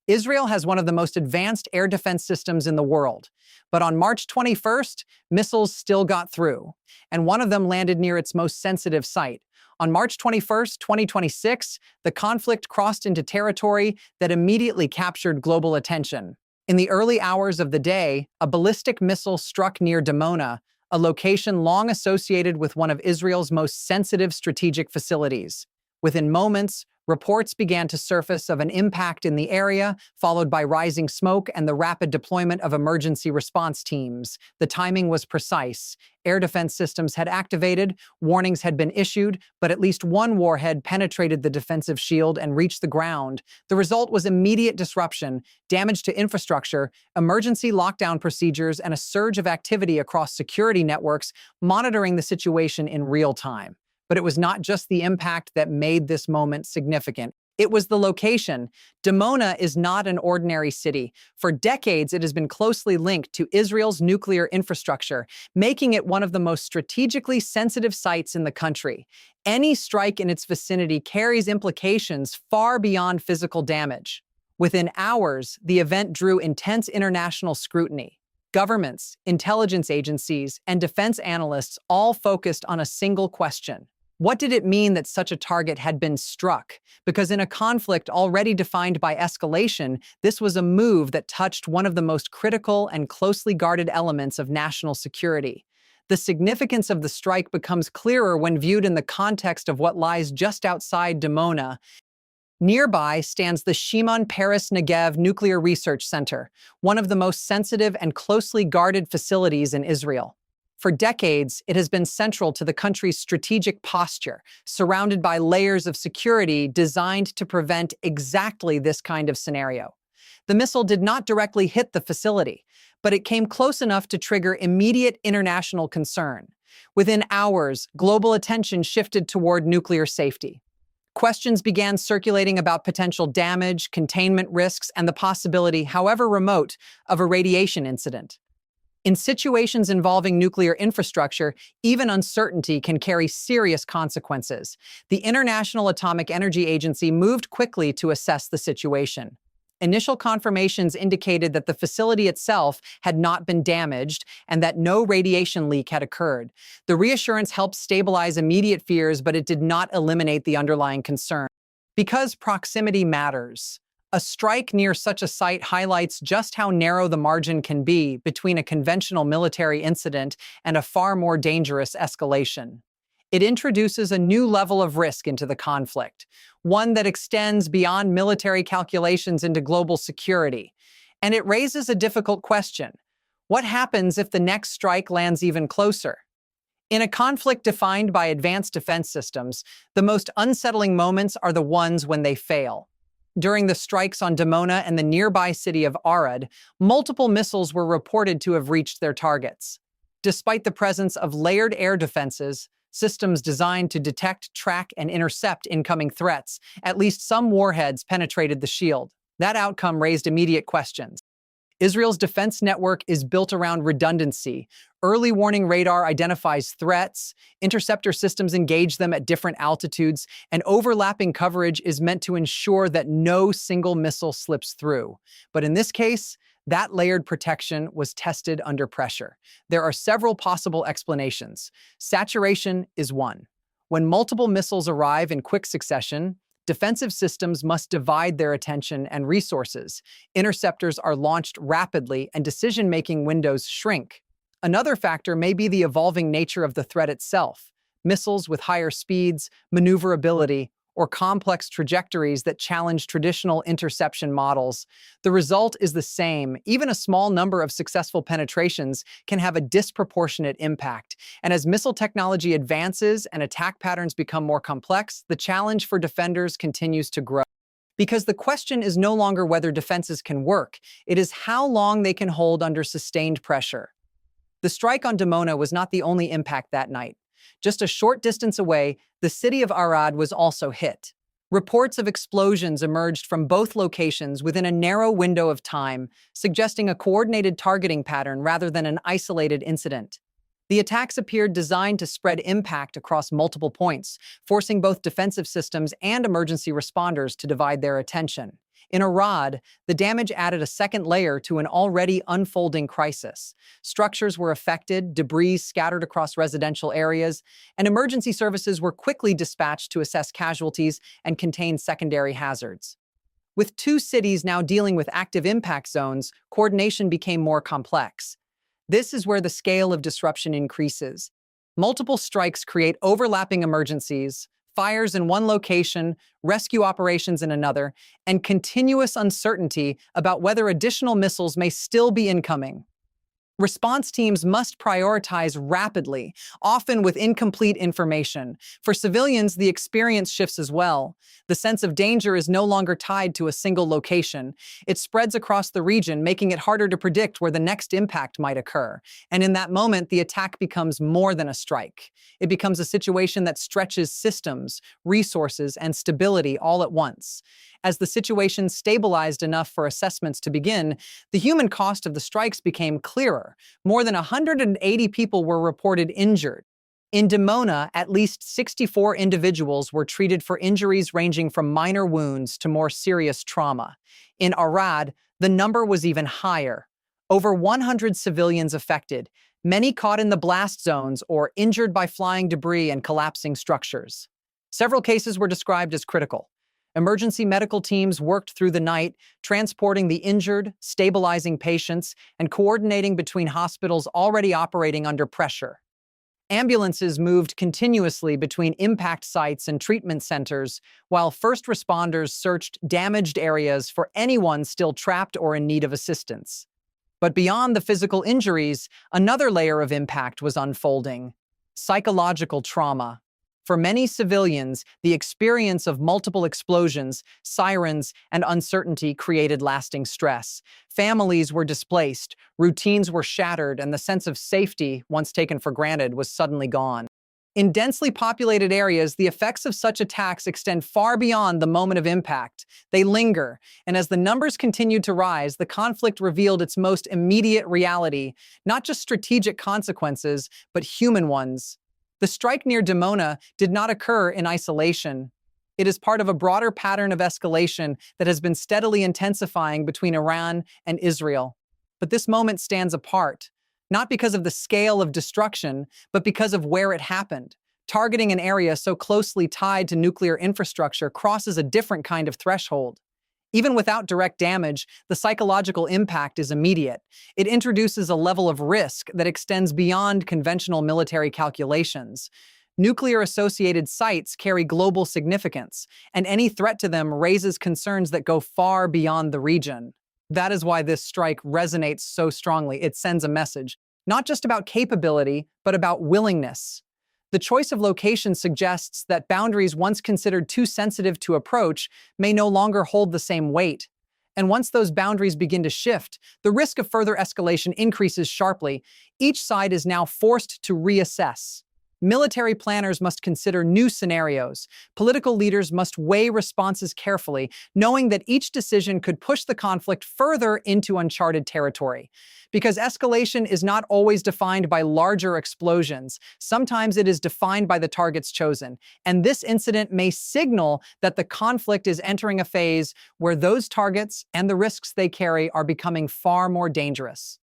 Israel has one of the most advanced air defense systems in the world. But on March 21st, missiles still got through, and one of them landed near its most sensitive site. On March 21st, 2026, the conflict crossed into territory that immediately captured global attention. In the early hours of the day, a ballistic missile struck near Dimona, a location long associated with one of Israel's most sensitive strategic facilities. Within moments, reports began to surface of an impact in the area, followed by rising smoke and the rapid deployment of emergency response teams. The timing was precise. Air defense systems had activated, warnings had been issued, but at least one warhead penetrated the defensive shield and reached the ground. The result was immediate disruption, damage to infrastructure, emergency lockdown procedures, and a surge of activity across security networks monitoring the situation in real time. But it was not just the impact that made this moment significant. It was the location. Dimona is not an ordinary city. For decades, it has been closely linked to Israel's nuclear infrastructure, making it one of the most strategically sensitive sites in the country. Any strike in its vicinity carries implications far beyond physical damage. Within hours, the event drew intense international scrutiny. Governments, intelligence agencies, and defense analysts all focused on a single question. What did it mean that such a target had been struck? Because in a conflict already defined by escalation, this was a move that touched one of the most critical and closely guarded elements of national security. The significance of the strike becomes clearer when viewed in the context of what lies just outside Dimona. Nearby stands the Shimon Peres Negev Nuclear Research Center, one of the most sensitive and closely guarded facilities in Israel. For decades, it has been central to the country's strategic posture, surrounded by layers of security designed to prevent exactly this kind of scenario. The missile did not directly hit the facility, but it came close enough to trigger immediate international concern. Within hours, global attention shifted toward nuclear safety. Questions began circulating about potential damage, containment risks, and the possibility, however remote, of a radiation incident. In situations involving nuclear infrastructure, even uncertainty can carry serious consequences. The International Atomic Energy Agency moved quickly to assess the situation. Initial confirmations indicated that the facility itself had not been damaged and that no radiation leak had occurred. The reassurance helped stabilize immediate fears, but it did not eliminate the underlying concern. Because proximity matters, a strike near such a site highlights just how narrow the margin can be between a conventional military incident and a far more dangerous escalation. It introduces a new level of risk into the conflict, one that extends beyond military calculations into global security. And it raises a difficult question. What happens if the next strike lands even closer? In a conflict defined by advanced defense systems, the most unsettling moments are the ones when they fail. During the strikes on Dimona and the nearby city of Arad, multiple missiles were reported to have reached their targets. Despite the presence of layered air defenses, systems designed to detect, track, and intercept incoming threats, at least some warheads penetrated the shield. That outcome raised immediate questions. Israel's defense network is built around redundancy. Early warning radar identifies threats, interceptor systems engage them at different altitudes, and overlapping coverage is meant to ensure that no single missile slips through. But in this case, that layered protection was tested under pressure. There are several possible explanations. Saturation is one. When multiple missiles arrive in quick succession, defensive systems must divide their attention and resources. Interceptors are launched rapidly and decision-making windows shrink. Another factor may be the evolving nature of the threat itself. Missiles with higher speeds, maneuverability, or complex trajectories that challenge traditional interception models. The result is the same. Even a small number of successful penetrations can have a disproportionate impact. And as missile technology advances and attack patterns become more complex, the challenge for defenders continues to grow. Because the question is no longer whether defenses can work, it is how long they can hold under sustained pressure. The strike on Dimona was not the only impact that night. Just a short distance away, the city of Arad was also hit. Reports of explosions emerged from both locations within a narrow window of time, suggesting a coordinated targeting pattern rather than an isolated incident. The attacks appeared designed to spread impact across multiple points, forcing both defensive systems and emergency responders to divide their attention. In Arad, the damage added a second layer to an already unfolding crisis. Structures were affected, debris scattered across residential areas, and emergency services were quickly dispatched to assess casualties and contain secondary hazards. With two cities now dealing with active impact zones, coordination became more complex. This is where the scale of disruption increases. Multiple strikes create overlapping emergencies, fires in one location, rescue operations in another, and continuous uncertainty about whether additional missiles may still be incoming. Response teams must prioritize rapidly, often with incomplete information. For civilians, the experience shifts as well. The sense of danger is no longer tied to a single location. It spreads across the region, making it harder to predict where the next impact might occur. And in that moment, the attack becomes more than a strike. It becomes a situation that stretches systems, resources, and stability all at once. As the situation stabilized enough for assessments to begin, the human cost of the strikes became clearer. More than 180 people were reported injured. In Dimona, at least 64 individuals were treated for injuries ranging from minor wounds to more serious trauma. In Arad, the number was even higher. Over 100 civilians affected, many caught in the blast zones or injured by flying debris and collapsing structures. Several cases were described as critical. Emergency medical teams worked through the night, transporting the injured, stabilizing patients, and coordinating between hospitals already operating under pressure. Ambulances moved continuously between impact sites and treatment centers, while first responders searched damaged areas for anyone still trapped or in need of assistance. But beyond the physical injuries, another layer of impact was unfolding: psychological trauma. For many civilians, the experience of multiple explosions, sirens, and uncertainty created lasting stress. Families were displaced, routines were shattered, and the sense of safety, once taken for granted, was suddenly gone. In densely populated areas, the effects of such attacks extend far beyond the moment of impact. They linger, and as the numbers continued to rise, the conflict revealed its most immediate reality, not just strategic consequences, but human ones. The strike near Dimona did not occur in isolation. It is part of a broader pattern of escalation that has been steadily intensifying between Iran and Israel. But this moment stands apart, not because of the scale of destruction, but because of where it happened. Targeting an area so closely tied to nuclear infrastructure crosses a different kind of threshold. Even without direct damage, the psychological impact is immediate. It introduces a level of risk that extends beyond conventional military calculations. Nuclear-associated sites carry global significance, and any threat to them raises concerns that go far beyond the region. That is why this strike resonates so strongly. It sends a message, not just about capability, but about willingness. The choice of location suggests that boundaries once considered too sensitive to approach may no longer hold the same weight. And once those boundaries begin to shift, the risk of further escalation increases sharply. Each side is now forced to reassess. Military planners must consider new scenarios. Political leaders must weigh responses carefully, knowing that each decision could push the conflict further into uncharted territory. Because escalation is not always defined by larger explosions. Sometimes it is defined by the targets chosen. And this incident may signal that the conflict is entering a phase where those targets and the risks they carry are becoming far more dangerous.